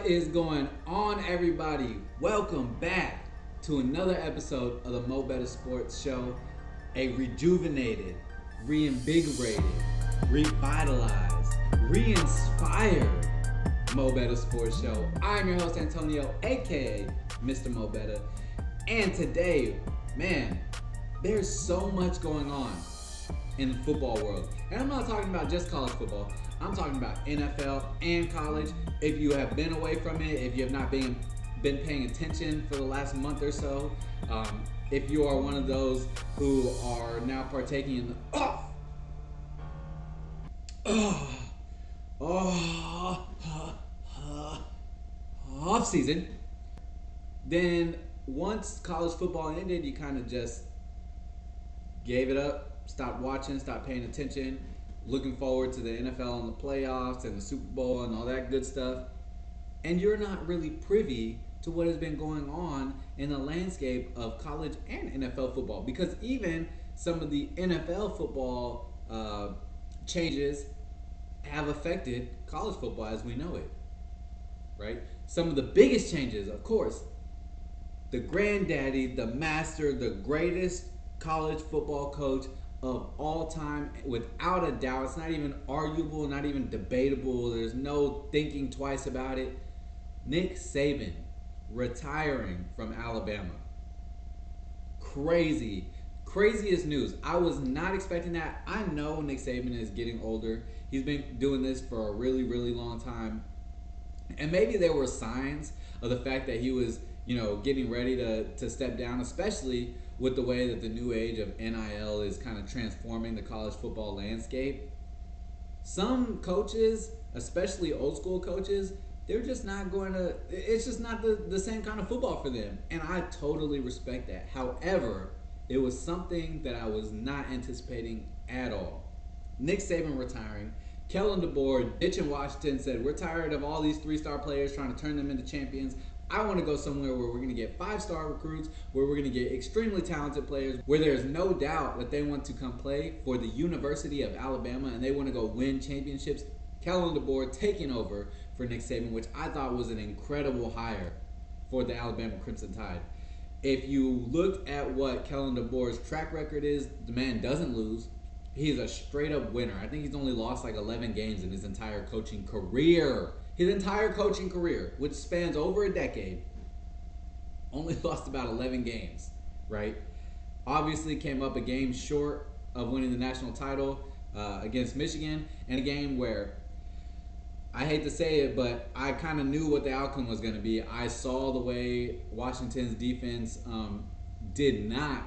What is going on, everybody? Welcome back to another episode of the MoBetta Sports Show. A rejuvenated, reinvigorated, revitalized, re-inspired MoBetta Sports Show. I'm your host, Antonio, aka Mr.MoBetta. And today, man, there's so much going on in the football world. And I'm not talking about just college football. I'm talking about NFL and college. If you have been away from it, if you have not been paying attention for the last month or so, if you are one of those who are now partaking in the off season, then once college football ended, you kind of just gave it up, stopped watching, stopped paying attention, looking forward to the NFL and the playoffs and the Super Bowl and all that good stuff. And you're not really privy to what has been going on in the landscape of college and NFL football, because even some of the NFL football changes have affected college football as we know it, right? Some of the biggest changes, of course, the granddaddy, the master, the greatest college football coach of all time, without a doubt. It's not even arguable, not even debatable. There's no thinking twice about it. Nick Saban retiring from Alabama. Craziest news. I was not expecting that. I know Nick Saban is getting older. He's been doing this for a really, really long time. And maybe there were signs of the fact that he was, getting ready to step down, especially with the way that the new age of NIL is kind of transforming the college football landscape. Some coaches, especially old school coaches, they're just not going to, it's just not the same kind of football for them. And I totally respect that. However, it was something that I was not anticipating at all. Nick Saban retiring. Kellen DeBoer ditching Washington, said, we're tired of all these 3-star players trying to turn them into champions. I want to go somewhere where we're going to get 5-star recruits, where we're going to get extremely talented players, where there's no doubt that they want to come play for the University of Alabama and they want to go win championships. Kellen DeBoer taking over for Nick Saban, which I thought was an incredible hire for the Alabama Crimson Tide. If you look at what Kellen DeBoer's track record is, the man doesn't lose. He's a straight-up winner. I think he's only lost like 11 games in his entire coaching career. His entire coaching career, which spans over a decade, only lost about 11 games, right? Obviously came up a game short of winning the national title against Michigan, and a game where, I hate to say it, but I kind of knew what the outcome was going to be. I saw the way Washington's defense did not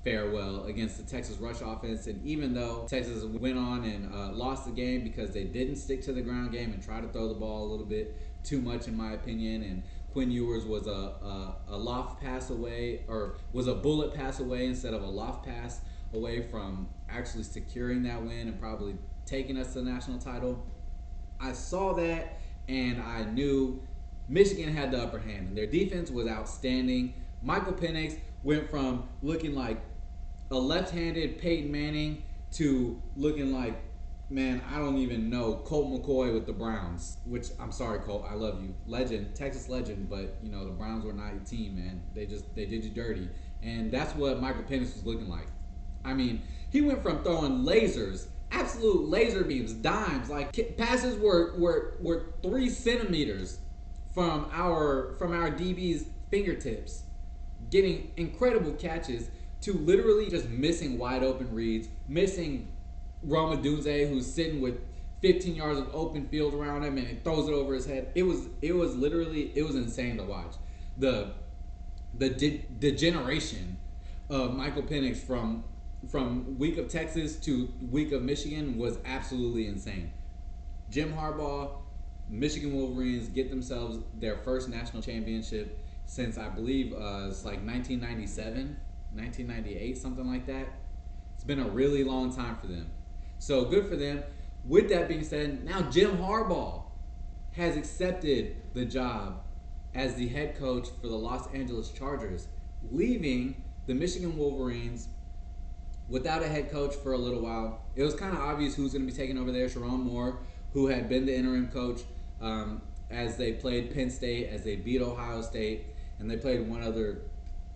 fare well against the Texas rush offense, and even though Texas went on and lost the game because they didn't stick to the ground game and try to throw the ball a little bit too much, in my opinion, and Quinn Ewers was a loft pass away, or was a bullet pass away instead of a loft pass away from actually securing that win and probably taking us to the national title. I saw that and I knew Michigan had the upper hand, and their defense was outstanding. Michael Penix went from looking like a left-handed Peyton Manning to looking like, man, I don't even know, Colt McCoy with the Browns, which, I'm sorry, Colt, I love you. Legend, Texas legend, but, the Browns were not your team, man. They did you dirty. And that's what Michael Penix was looking like. I mean, he went from throwing lasers, absolute laser beams, dimes, like passes were 3 centimeters from our DB's fingertips, getting incredible catches, to literally just missing wide open reads, missing Roma Dunze, who's sitting with 15 yards of open field around him, and he throws it over his head. It was insane to watch. The degeneration of Michael Penix from week of Texas to week of Michigan was absolutely insane. Jim Harbaugh, Michigan Wolverines get themselves their first national championship since, I believe, it's like 1997, 1998, something like that. It's been a really long time for them. So good for them. With that being said, now Jim Harbaugh has accepted the job as the head coach for the Los Angeles Chargers, leaving the Michigan Wolverines without a head coach for a little while. It was kind of obvious who's going to be taking over there. Sharon Moore, who had been the interim coach as they played Penn State, as they beat Ohio State, and they played one other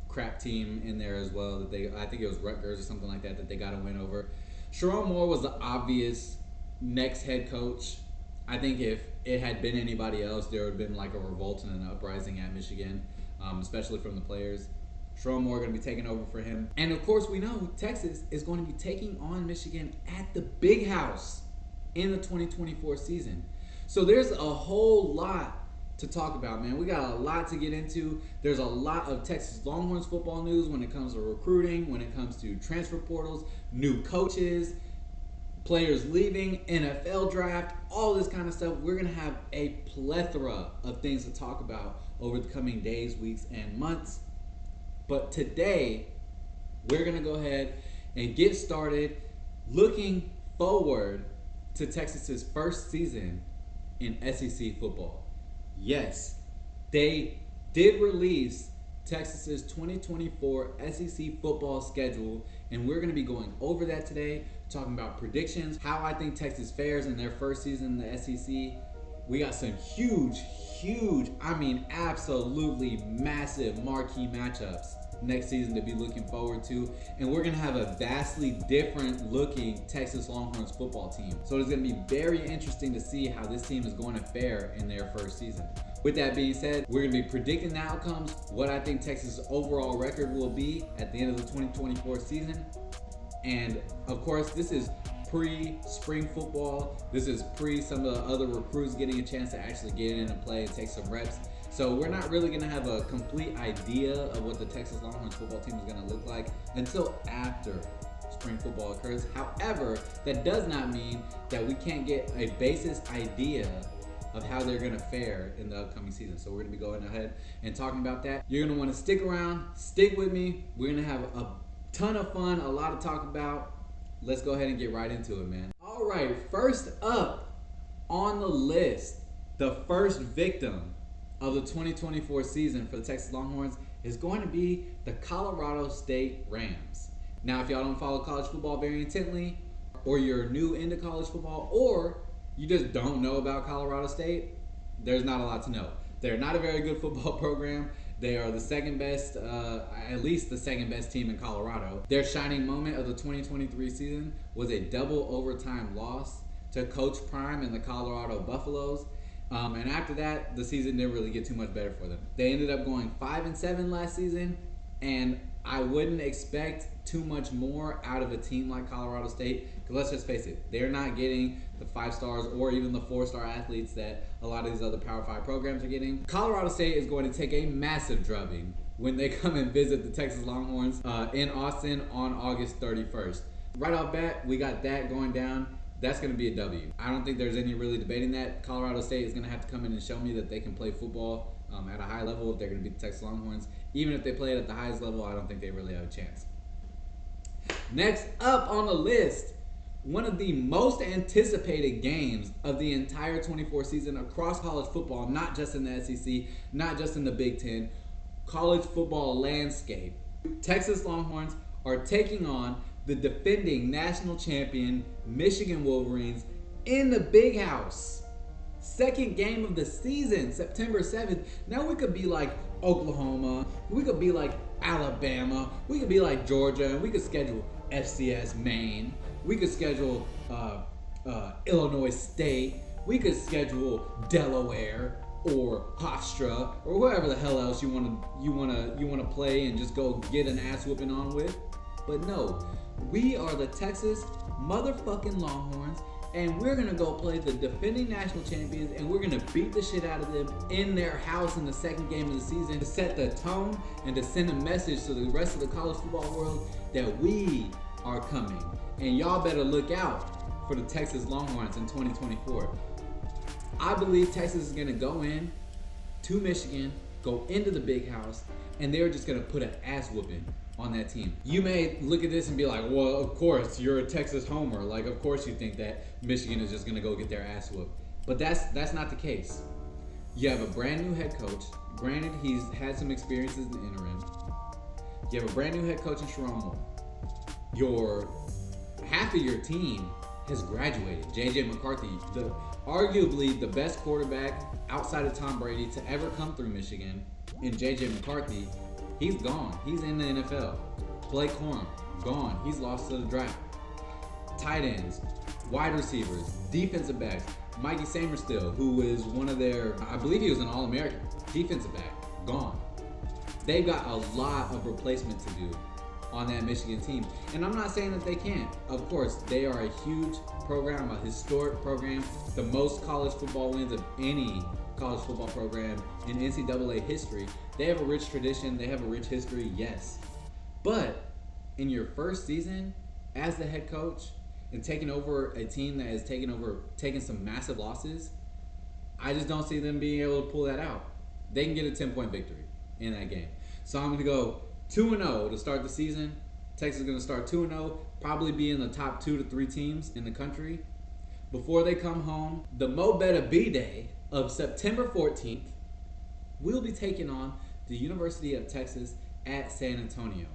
crap team in there as well that I think it was Rutgers or something like that they got a win over. Sherrone Moore was the obvious next head coach. I think if it had been anybody else, there would have been like a revolt and an uprising at Michigan, especially from the players. Sherrone Moore going to be taking over for him. And of course, we know Texas is going to be taking on Michigan at the Big House in the 2024 season. So there's a whole lot to talk about, man. We got a lot to get into. There's a lot of Texas Longhorns football news when it comes to recruiting, when it comes to transfer portals, new coaches, players leaving, NFL draft, all this kind of stuff. We're going to have a plethora of things to talk about over the coming days, weeks, and months. But today, we're going to go ahead and get started looking forward to Texas's first season in SEC football. Yes, they did release Texas's 2024 SEC football schedule, and we're going to be going over that today, talking about predictions, how I think Texas fares in their first season in the SEC. We got some huge, I mean absolutely massive marquee matchups next season to be looking forward to, and we're going to have a vastly different looking Texas Longhorns football team. So it's going to be very interesting to see how this team is going to fare in their first season. With that being said, we're going to be predicting the outcomes, what I think Texas' overall record will be at the end of the 2024 season. And of course, this is pre-spring football. This is pre some of the other recruits getting a chance to actually get in and play and take some reps. So we're not really going to have a complete idea of what the Texas Longhorns football team is going to look like until after spring football occurs. However, that does not mean that we can't get a basis idea of how they're going to fare in the upcoming season. So we're going to be going ahead and talking about that. You're going to want to stick around, stick with me. We're going to have a ton of fun, a lot to talk about. Let's go ahead and get right into it, man. All right, first up on the list, the first victim of the 2024 season for the Texas Longhorns is going to be the Colorado State Rams. Now, if y'all don't follow college football very intently, or you're new into college football, or you just don't know about Colorado State, there's not a lot to know. They're not a very good football program. They are the second best, at least the second best team in Colorado. Their shining moment of the 2023 season was a double overtime loss to Coach Prime and the Colorado Buffaloes. And after that, the season didn't really get too much better for them. They ended up going 5-7 last season, and I wouldn't expect too much more out of a team like Colorado State, because let's just face it, they're not getting the 5 stars or even the 4-star athletes that a lot of these other Power 5 programs are getting. Colorado State is going to take a massive drubbing when they come and visit the Texas Longhorns in Austin on August 31st. Right off bat, we got that going down. That's going to be a W. I don't think there's any really debating that. Colorado State is going to have to come in and show me that they can play football at a high level if they're going to beat the Texas Longhorns. Even if they play it at the highest level, I don't think they really have a chance. Next up on the list, one of the most anticipated games of the entire 24 season across college football, not just in the SEC, not just in the Big Ten, college football landscape. Texas Longhorns are taking on the defending national champion Michigan Wolverines in the Big House. Second game of the season, September 7th. Now we could be like Oklahoma, we could be like Alabama, we could be like Georgia, and we could schedule FCS Maine, we could schedule Illinois State, we could schedule Delaware or Hofstra or whoever the hell else you wanna play and just go get an ass whooping on with. But no, we are the Texas motherfucking Longhorns, and we're gonna go play the defending national champions, and we're gonna beat the shit out of them in their house in the second game of the season to set the tone and to send a message to the rest of the college football world that we are coming. And y'all better look out for the Texas Longhorns in 2024. I believe Texas is gonna go in to Michigan, go into the Big House, and they're just gonna put an ass whooping on that team. You may look at this and be like, well, of course, you're a Texas homer. Like, of course you think that Michigan is just going to go get their ass whooped. But that's not the case. You have a brand new head coach. Granted, he's had some experiences in the interim. You have a brand new head coach in Sherrone Moore. Half of your team has graduated. J.J. McCarthy, arguably the best quarterback outside of Tom Brady to ever come through Michigan, and J.J. McCarthy, he's gone. He's in the NFL. Blake Corum, gone. He's lost to the draft. Tight ends, wide receivers, defensive backs. Mikey Samerstill, who is one of their, I believe he was an All-American defensive back, gone. They've got a lot of replacement to do on that Michigan team. And I'm not saying that they can't. Of course, they are a huge program, a historic program, the most college football wins of any college football program in NCAA history. They have a rich tradition, they have a rich history, yes. But in your first season as the head coach and taking over a team that has taken some massive losses, I just don't see them being able to pull that out. They can get a 10-point victory in that game. So I'm going to go 2-0 to start the season. Texas is going to start 2-0, probably be in the top 2 to 3 teams in the country. Before they come home, the MoBetta B-Day of September 14th, we'll be taking on the University of Texas at San Antonio.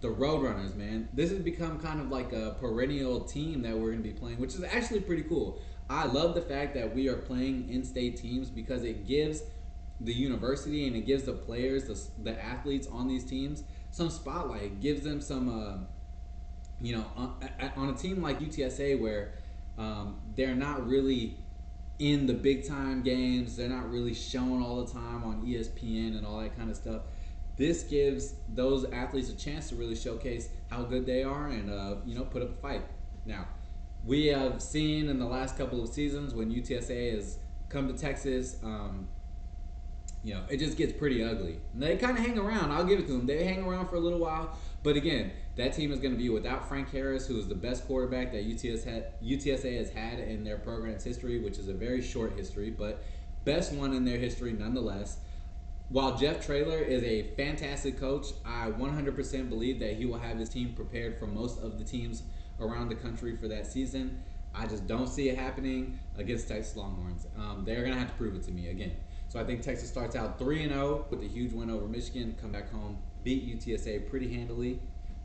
The Roadrunners, man. This has become kind of like a perennial team that we're going to be playing, which is actually pretty cool. I love the fact that we are playing in-state teams because it gives the university and it gives the players, the athletes on these teams, some spotlight. It gives them some, on a team like UTSA where they're not really in the big time games, they're not really shown all the time on ESPN and all that kind of stuff. This gives those athletes a chance to really showcase how good they are and put up a fight. Now, we have seen in the last couple of seasons when UTSA has come to Texas, it just gets pretty ugly. And they kind of hang around. I'll give it to them. They hang around for a little while. But again, that team is going to be without Frank Harris, who is the best quarterback that UTSA has had in their program's history, which is a very short history, but best one in their history nonetheless. While Jeff Traylor is a fantastic coach, I 100% believe that he will have his team prepared for most of the teams around the country for that season. I just don't see it happening against Texas Longhorns. They're going to have to prove it to me again. So I think Texas starts out 3-0 with a huge win over Michigan, come back home, beat UTSA pretty handily.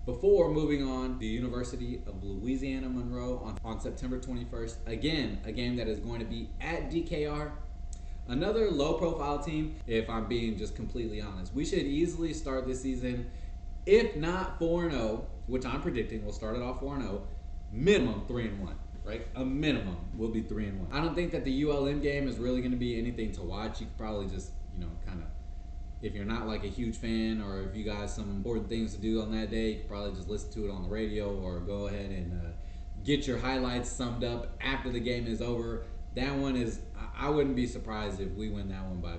Before moving on, the University of Louisiana Monroe on September 21st. Again, a game that is going to be at DKR. Another low-profile team, if I'm being just completely honest. We should easily start this season, if not 4-0, which I'm predicting we'll start it off 4-0, minimum 3-1. Right? A minimum will be 3-1. I don't think that the ULM game is really going to be anything to watch. You could probably just, kind of, if you're not like a huge fan or if you got some important things to do on that day, you could probably just listen to it on the radio or go ahead and get your highlights summed up after the game is over. That one is, I wouldn't be surprised if we win that one by,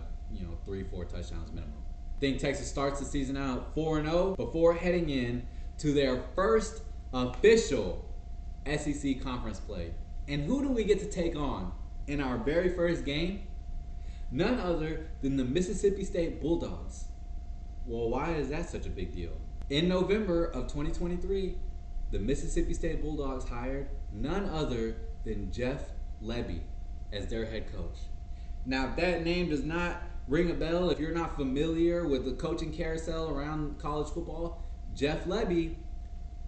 3-4 touchdowns minimum. I think Texas starts the season out 4-0 before heading in to their first official SEC conference play. And who do we get to take on in our very first game? None other than the Mississippi State Bulldogs. Well, why is that such a big deal? In November of 2023, the Mississippi State Bulldogs hired none other than Jeff Lebby as their head coach. Now, if that name does not ring a bell, if you're not familiar with the coaching carousel around college football, Jeff Lebby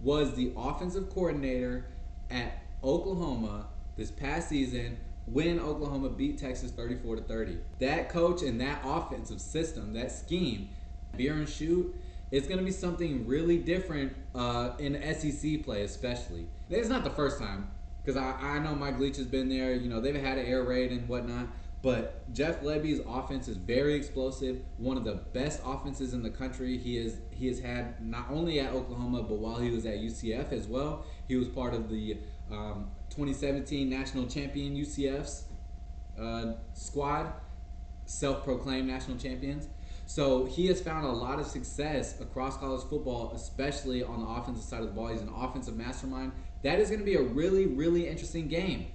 was the offensive coordinator at Oklahoma this past season when Oklahoma beat Texas 34-30. That coach and that offensive system, that scheme, beer and shoot, it's going to be something really different in SEC play especially. It's not the first time, because I know Mike Leach has been there. They've had an air raid and whatnot. But Jeff Lebby's offense is very explosive, one of the best offenses in the country. He has had not only at Oklahoma, but while he was at UCF as well. He was part of the 2017 national champion UCF's squad, self-proclaimed national champions. So he has found a lot of success across college football, especially on the offensive side of the ball. He's an offensive mastermind. That is going to be a really, really interesting game.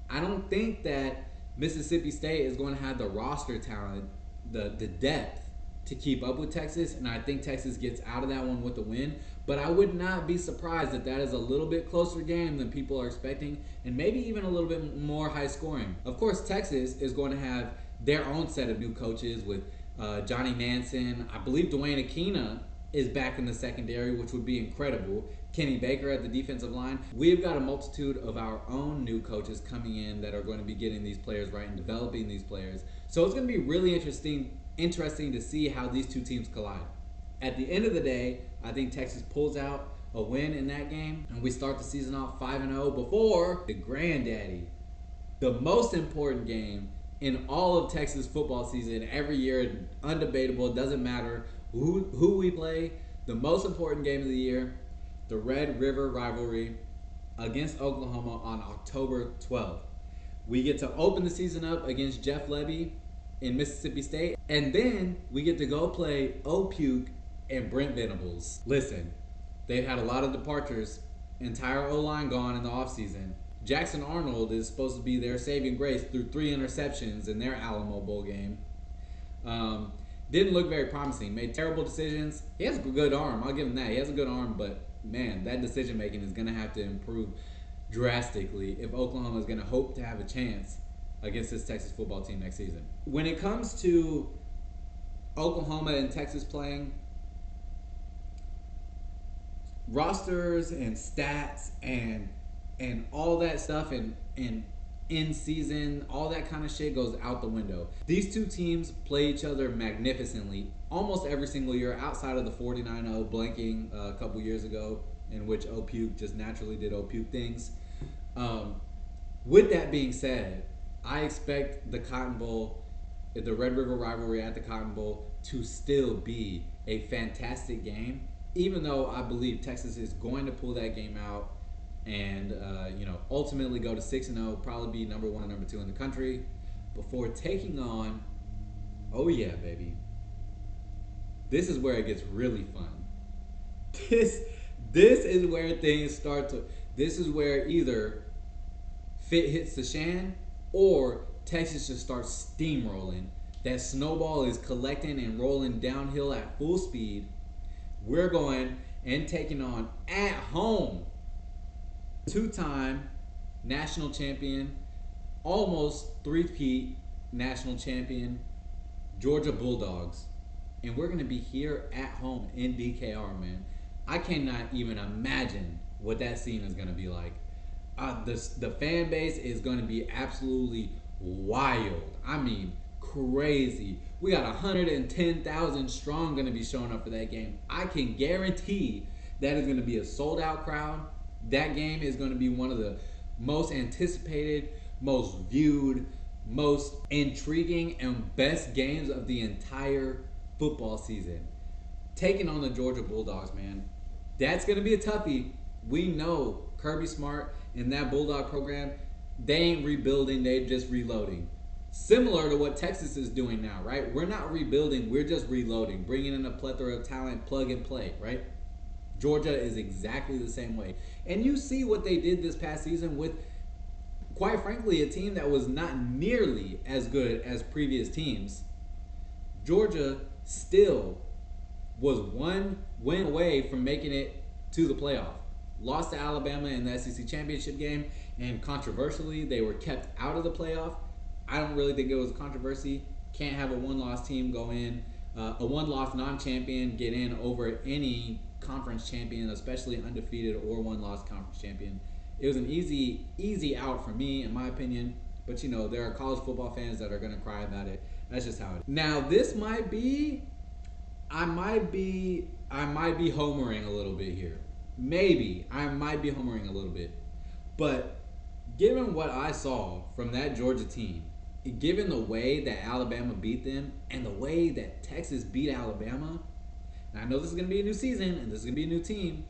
I don't think that Mississippi State is going to have the roster talent, the depth to keep up with Texas, and I think Texas gets out of that one with a win. But I would not be surprised that that is a little bit closer game than people are expecting, and maybe even a little bit more high scoring. Of course, Texas is going to have their own set of new coaches with Johnny Manson. I believe Dwayne Aquina is back in the secondary, which would be incredible. Kenny Baker at the defensive line. We've got a multitude of our own new coaches coming in that are going to be getting these players right and developing these players. So it's going to be really interesting to see how these two teams collide. At the end of the day, I think Texas pulls out a win in that game, and we start the season off 5-0 before the granddaddy, the most important game in all of Texas football season every year, undebatable. It doesn't matter who we play. The most important game of the year, the Red River rivalry against Oklahoma on October 12th. We get to open the season up against Jeff Lebby in Mississippi State, and then we get to go play Puke and Brent Venables. Listen, they've had a lot of departures, entire O-line gone in the offseason. Jackson Arnold is supposed to be their saving grace through 3 interceptions in their Alamo Bowl game. Didn't look very promising. Made terrible decisions. He has a good arm. I'll give him that. He has a good arm, but man, that decision making is going to have to improve drastically if Oklahoma is going to hope to have a chance against this Texas football team next season. When it comes to Oklahoma and Texas playing, rosters and stats and all that stuff and in season, all that kind of shit goes out the window. These two teams play each other magnificently almost every single year, outside of the 49-0 blanking a couple years ago, in which Puke just naturally did Puke things. With that being said, I expect the Cotton Bowl, the Red River rivalry at the Cotton Bowl, to still be a fantastic game, even though I believe Texas is going to pull that game out and ultimately go to 6-0, probably be number 1 and number 2 in the country, before taking on, oh yeah, baby, this is where it gets really fun. This is where things start to. This is where either fit hits the shan or Texas just starts steamrolling. That snowball is collecting and rolling downhill at full speed. We're going and taking on at home 2-time national champion, almost 3-peat national champion, Georgia Bulldogs. And we're going to be here at home in DKR, man. I cannot even imagine what that scene is going to be like. The fan base is going to be absolutely wild. I mean, crazy. We got 110,000 strong going to be showing up for that game. I can guarantee that is going to be a sold-out crowd. That game is going to be one of the most anticipated, most viewed, most intriguing, and best games of the entire football season. Taking on the Georgia Bulldogs, man. That's going to be a toughie. We know Kirby Smart and that Bulldog program, they ain't rebuilding, they just reloading. Similar to what Texas is doing now, right? We're not rebuilding, we're just reloading. Bringing in a plethora of talent, plug and play, right? Georgia is exactly the same way. And you see what they did this past season with, quite frankly, a team that was not nearly as good as previous teams. Georgia still was 1 win away from making it to the playoff. Lost to Alabama in the SEC championship game, and controversially, they were kept out of the playoff. I don't really think it was a controversy. Can't have a one-loss team go in, a one-loss non-champion get in over any conference champion, especially undefeated or one-loss conference champion. It was an easy out for me, in my opinion. But there are college football fans that are gonna cry about it. That's just how it is. Now, this might be, I might be homering a little bit here. Maybe I might be homering a little bit, but given what I saw from that Georgia team, given the way that Alabama beat them and the way that Texas beat Alabama, and I know this is going to be a new season and this is going to be a new team,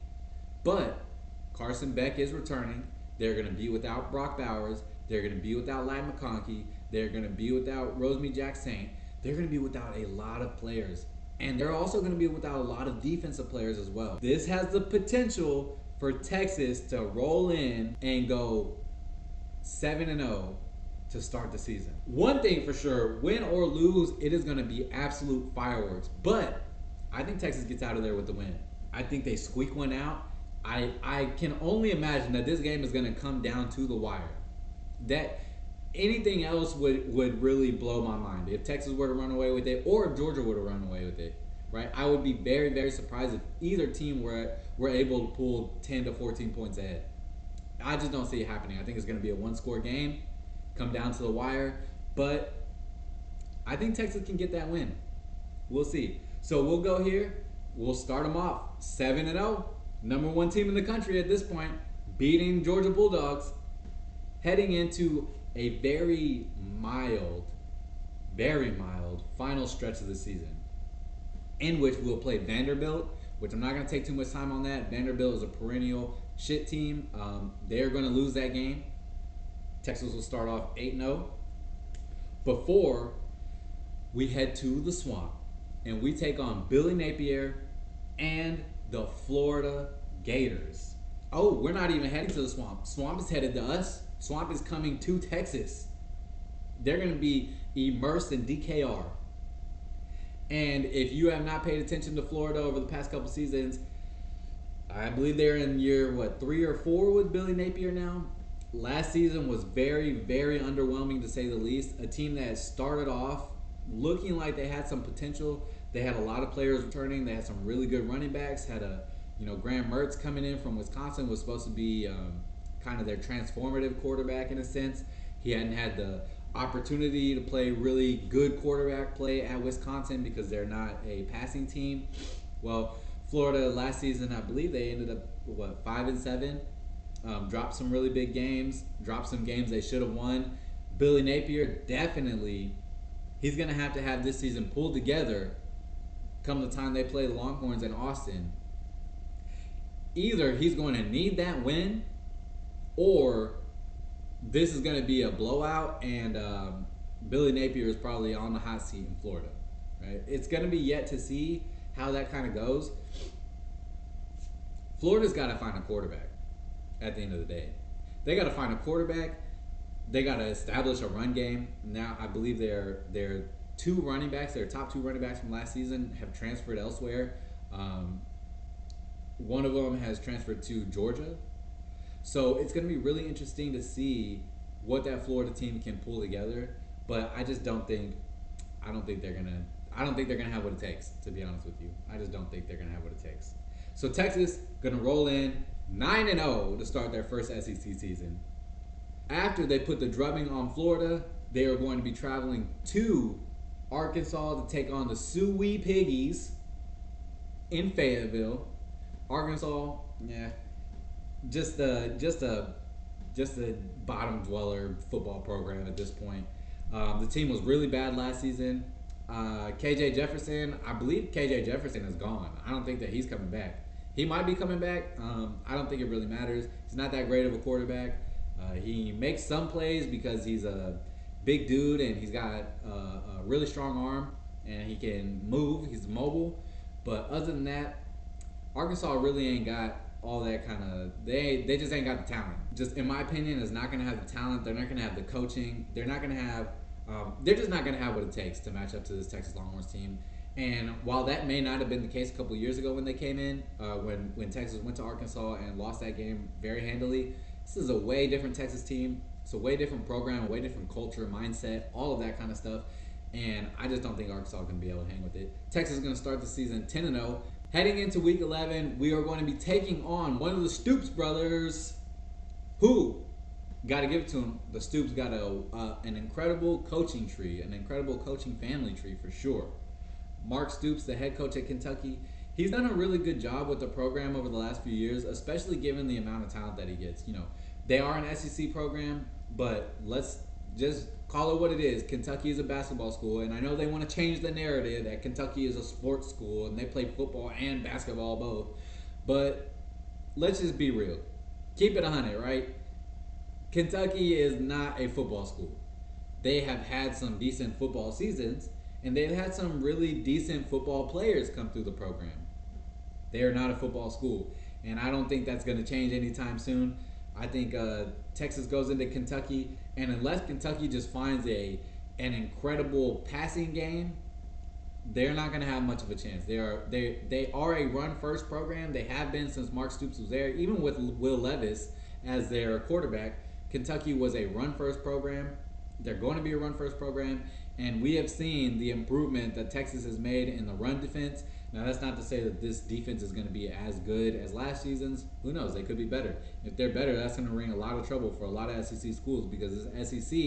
but Carson Beck is returning. They're going to be without Brock Bowers. They're going to be without Ladd McConkey. They're going to be without Rosemary Jack-Saint. They're going to be without a lot of players. And they're also going to be without a lot of defensive players as well. This has the potential for Texas to roll in and go 7-0 to start the season. One thing for sure, win or lose, it is going to be absolute fireworks. But I think Texas gets out of there with the win. I think they squeak one out. I can only imagine that this game is going to come down to the wire. That anything else would really blow my mind. If Texas were to run away with it, or if Georgia were to run away with it. right? I would be very, very surprised if either team were able to pull 10 to 14 points ahead. I just don't see it happening. I think it's going to be a one-score game, come down to the wire, but I think Texas can get that win. We'll see. So we'll go here. We'll start them off 7-0, number one team in the country at this point, beating Georgia Bulldogs, heading into a very mild final stretch of the season, in which we'll play Vanderbilt, which I'm not going to take too much time on that. Vanderbilt is a perennial shit team. They're going to lose that game. Texas will start off 8-0 before we head to the Swamp and we take on Billy Napier and the Florida Gators. Oh, we're not even heading to the Swamp. Swamp is headed to us. Swamp is coming to Texas. They're going to be immersed in DKR. And if you have not paid attention to Florida over the past couple seasons, I believe they're in year, 3 or 4 with Billy Napier now. Last season was very, very underwhelming to say the least. A team that started off looking like they had some potential. They had a lot of players returning. They had some really good running backs. Had Graham Mertz coming in from Wisconsin was supposed to be kind of their transformative quarterback in a sense. He hadn't had the opportunity to play really good quarterback play at Wisconsin because they're not a passing team. Well, Florida last season, I believe they ended up 5-7. Dropped some really big games. Dropped some games they should have won. Billy Napier definitely, he's gonna have this season pulled together. Come the time they play the Longhorns in Austin, either he's going to need that win, or this is going to be a blowout, and Billy Napier is probably on the hot seat in Florida. Right? It's going to be yet to see how that kind of goes. Florida's got to find a quarterback at the end of the day. They got to find a quarterback. They got to establish a run game. Now, I believe their two running backs, their top two running backs from last season, have transferred elsewhere. One of them has transferred to Georgia. So it's going to be really interesting to see what that Florida team can pull together. But I don't think they're gonna have what it takes, to be honest with you. I just don't think they're gonna have what it takes. So Texas gonna roll in 9-0 to start their first SEC season. After they put the drubbing on Florida, they are going to be traveling to Arkansas to take on the Sioux Piggies in Fayetteville. Arkansas, yeah, just a bottom dweller football program at this point. The team was really bad last season. KJ Jefferson, I believe KJ Jefferson is gone. I don't think that he's coming back. He might be coming back. I don't think it really matters. He's not that great of a quarterback. He makes some plays because he's a big dude and he's got a really strong arm and he can move. He's mobile. But other than that, Arkansas really ain't got all that kind of, they just ain't got the talent. Just in my opinion, is not going to have the talent. They're not going to have the coaching. They're not going to have, they're just not going to have what it takes to match up to this Texas Longhorns team. And while that may not have been the case a couple of years ago when they came in, when Texas went to Arkansas and lost that game very handily, this is a way different Texas team. It's a way different program, a way different culture, mindset, all of that kind of stuff. And I just don't think Arkansas is going to be able to hang with it. Texas is going to start the season 10-0. Heading into week 11, we are going to be taking on one of the Stoops brothers, who, got to give it to him, the Stoops got an incredible coaching tree, an incredible coaching family tree for sure. Mark Stoops, the head coach at Kentucky, he's done a really good job with the program over the last few years, especially given the amount of talent that he gets. You know, they are an SEC program, but let's just call it what it is. Kentucky is a basketball school, and I know they want to change the narrative that Kentucky is a sports school and they play football and basketball both. But let's just be real. Keep it 100, right? Kentucky is not a football school. They have had some decent football seasons, and they've had some really decent football players come through the program. They are not a football school, and I don't think that's going to change anytime soon. I think Texas goes into Kentucky, and unless Kentucky just finds an incredible passing game, they're not going to have much of a chance. They are a run-first program. They have been since Mark Stoops was there. Even with Will Levis as their quarterback, Kentucky was a run-first program. They're going to be a run-first program, and we have seen the improvement that Texas has made in the run defense. Now, that's not to say that this defense is going to be as good as last season's. Who knows? They could be better. If they're better, that's going to bring a lot of trouble for a lot of SEC schools because this SEC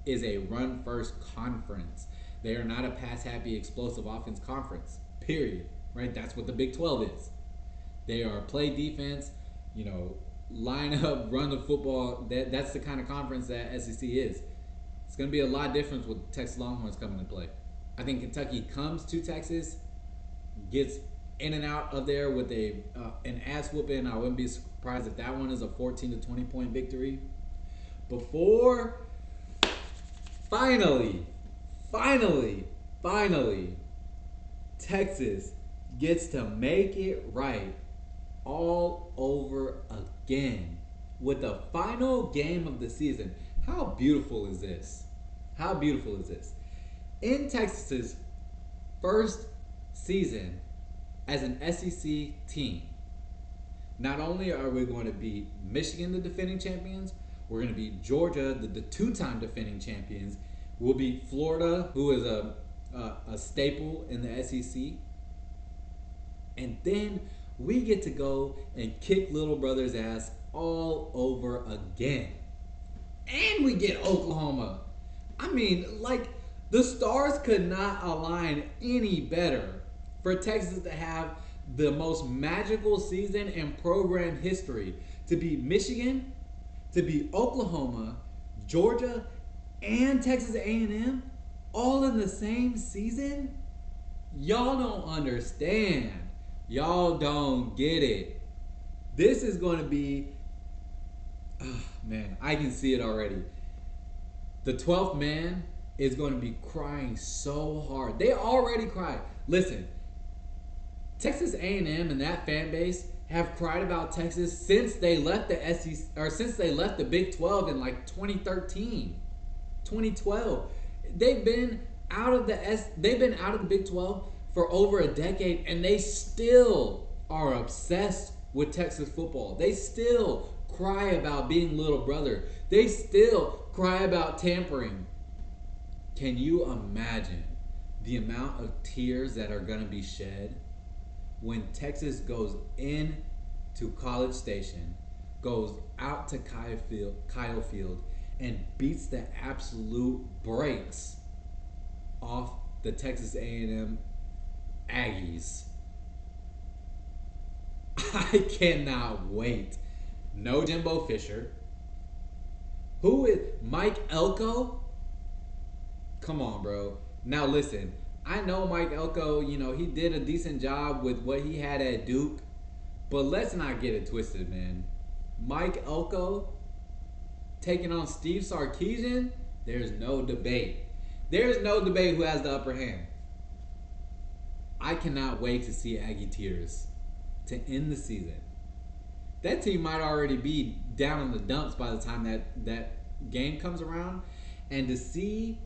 is a run first conference. They are not a pass happy, explosive offense conference, period. Right? That's what the Big 12 is. They are play defense, line up, run the football. That's the kind of conference that SEC is. It's going to be a lot different with Texas Longhorns coming to play. I think Kentucky comes to Texas, gets in and out of there with an ass whooping. I wouldn't be surprised if that one is a 14 to 20 point victory. Before finally, Texas gets to make it right all over again with the final game of the season. How beautiful is this? How beautiful is this? In Texas's first season as an SEC team, not only are we going to beat Michigan, the defending champions, we're going to beat Georgia, the two-time defending champions. We'll beat Florida, who is a staple in the SEC. And then we get to go and kick little brother's ass all over again. And we get Oklahoma. I mean, the stars could not align any better for Texas to have the most magical season in program history. To beat Michigan, to beat Oklahoma, Georgia, and Texas A&M all in the same season? Y'all don't understand. Y'all don't get it. This is going to be, man, I can see it already. The 12th man is going to be crying so hard. They already cried. Listen, Texas A&M and that fan base have cried about Texas since they left the SEC, or since they left the Big 12 in 2013, 2012. They've been out of the Big 12 for over a decade, and they still are obsessed with Texas football. They still cry about being little brother. They still cry about tampering. Can you imagine the amount of tears that are going to be shed when Texas goes in to College Station, goes out to Kyle Field, and beats the absolute brakes off the Texas A&M Aggies? I cannot wait. No Jimbo Fisher. Who is Mike Elko? Come on, bro. Now listen, I know Mike Elko, he did a decent job with what he had at Duke, but let's not get it twisted, man. Mike Elko taking on Steve Sarkisian, there's no debate. There's no debate who has the upper hand. I cannot wait to see Aggie tears to end the season. That team might already be down in the dumps by the time that game comes around. And to see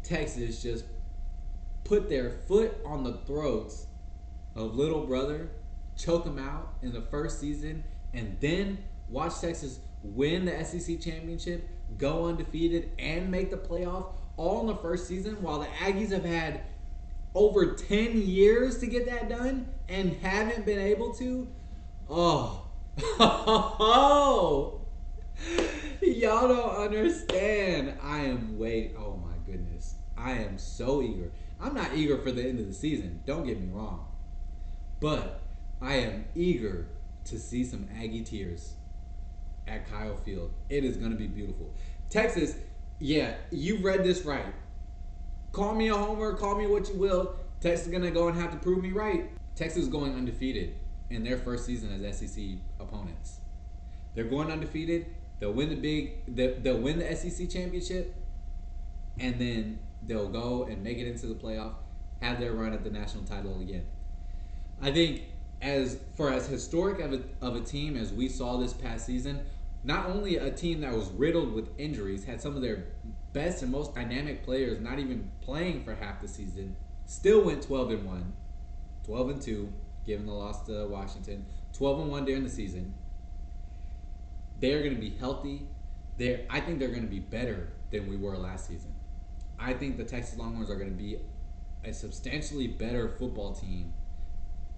Texas just put their foot on the throats of little brother, choke them out in the first season, and then watch Texas win the SEC championship, go undefeated, and make the playoff all in the first season, while the Aggies have had over 10 years to get that done and haven't been able to. Oh. Y'all don't understand. I am waiting. Oh my goodness. I am so eager. I'm not eager for the end of the season. Don't get me wrong. But I am eager to see some Aggie tears at Kyle Field. It is going to be beautiful. Texas, yeah, you read this right. Call me a homer, call me what you will. Texas is going to go and have to prove me right. Texas is going undefeated in their first season as SEC opponents. They're going undefeated. They'll win they'll win the SEC championship, and then they'll go and make it into the playoff, have their run at the national title again. I think as historic of a team as we saw this past season, not only a team that was riddled with injuries, had some of their best and most dynamic players not even playing for half the season, still went 12-1, 12-2, given the loss to Washington, 12-1 during the season. They're going to be healthy. I think they're going to be better than we were last season. I think the Texas Longhorns are going to be a substantially better football team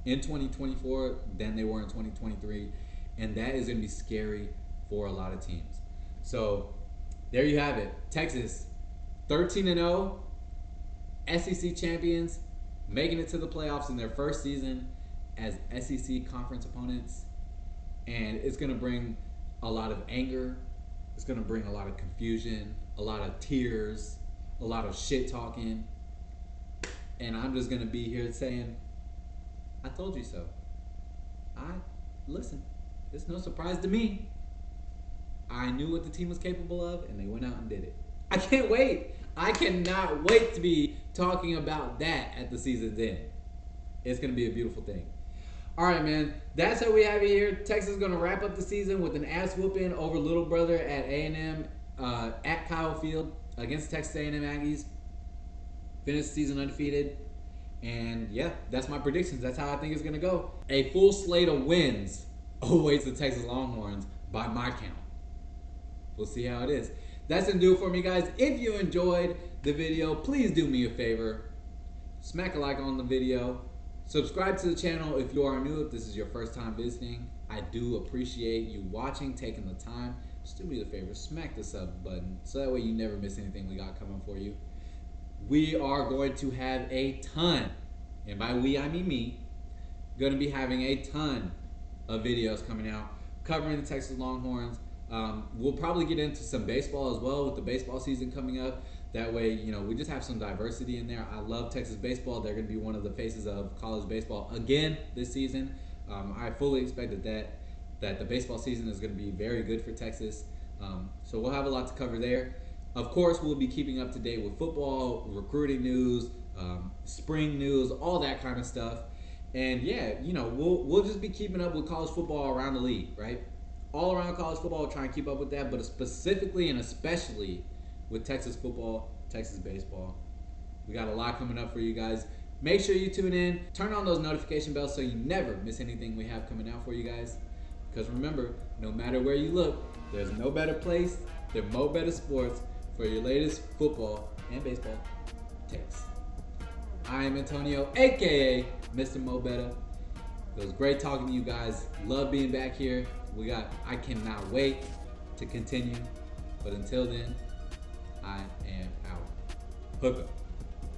in 2024 than they were in 2023, and that is going to be scary for a lot of teams. So there you have it. Texas 13-0, SEC champions, making it to the playoffs in their first season as SEC conference opponents, and it's going to bring a lot of anger. It's going to bring a lot of confusion, a lot of tears, a lot of shit talking, and I'm just going to be here saying, I told you so. Listen, it's no surprise to me. I knew what the team was capable of, and they went out and did it. I can't wait. I cannot wait to be talking about that at the season's end. It's going to be a beautiful thing. All right, man. That's how we have it here. Texas is going to wrap up the season with an ass whooping over little brother at A&M at Kyle Field against Texas A&M Aggies. Finish the season undefeated. And yeah, that's my predictions. That's how I think it's going to go. A full slate of wins awaits the Texas Longhorns by my count. We'll see how it is. That's going to do it for me, guys. If you enjoyed the video, please do me a favor. Smack a like on the video. Subscribe to the channel if you are new, if this is your first time visiting. I do appreciate you watching, taking the time. Just do me a favor, smack the sub button so that way you never miss anything we got coming for you. We are going to have a ton, and by we I mean me, going to be having a ton of videos coming out covering the Texas Longhorns. We'll probably get into some baseball as well with the baseball season coming up. That way, you know, we just have some diversity in there. I love Texas baseball. They're going to be one of the faces of college baseball again this season. I fully expect that the baseball season is going to be very good for Texas. So we'll have a lot to cover there. Of course, we'll be keeping up to date with football, recruiting news, spring news, all that kind of stuff. And yeah, you know, we'll just be keeping up with college football around the league, right? All around college football, we'll try and keep up with that, but specifically and especially with Texas football, Texas baseball. We got a lot coming up for you guys. Make sure you tune in. Turn on those notification bells so you never miss anything we have coming out for you guys. Because remember, no matter where you look, there's no better place than MoBetta Sports for your latest football and baseball takes. I am Antonio, aka Mr.MoBetta. It was great talking to you guys. Love being back here. I cannot wait to continue. But until then, I am out. Hook up.